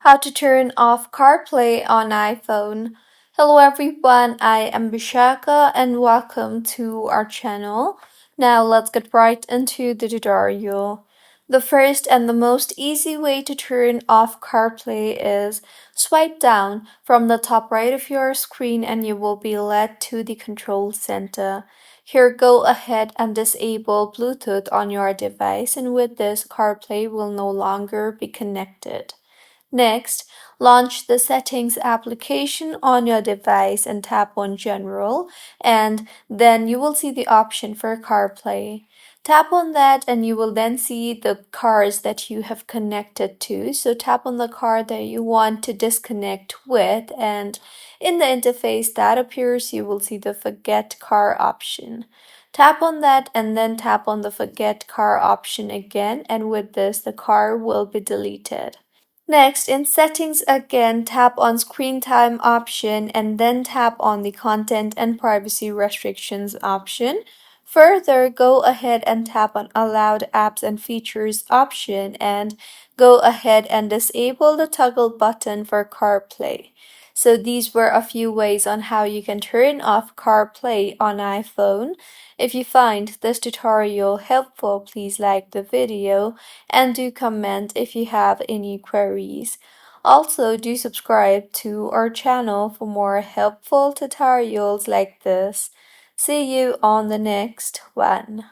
How to turn off CarPlay on iPhone. Hello everyone, I am Bishaka and welcome to our channel. Now let's get right into the tutorial. The first and the most easy way to turn off CarPlay is swipe down from the top right of your screen and you will be led to the control center. Here, go ahead and disable Bluetooth on your device, and with this, CarPlay will no longer be connected. Next, launch the Settings application on your device and tap on General, and then you will see the option for CarPlay. Tap on that, and you will then see the cars that you have connected to. So, tap on the car that you want to disconnect with, and in the interface that appears, you will see the Forget Car option. Tap on that and then tap on the Forget Car option again, and with this, the car will be deleted. Next, in Settings again, tap on Screen Time option and then tap on the Content and Privacy Restrictions option. Further, go ahead and tap on Allowed Apps and Features option and go ahead and disable the toggle button for CarPlay. So these were a few ways on how you can turn off CarPlay on iPhone. If you find this tutorial helpful, please like the video and do comment if you have any queries. Also, do subscribe to our channel for more helpful tutorials like this. See you on the next one.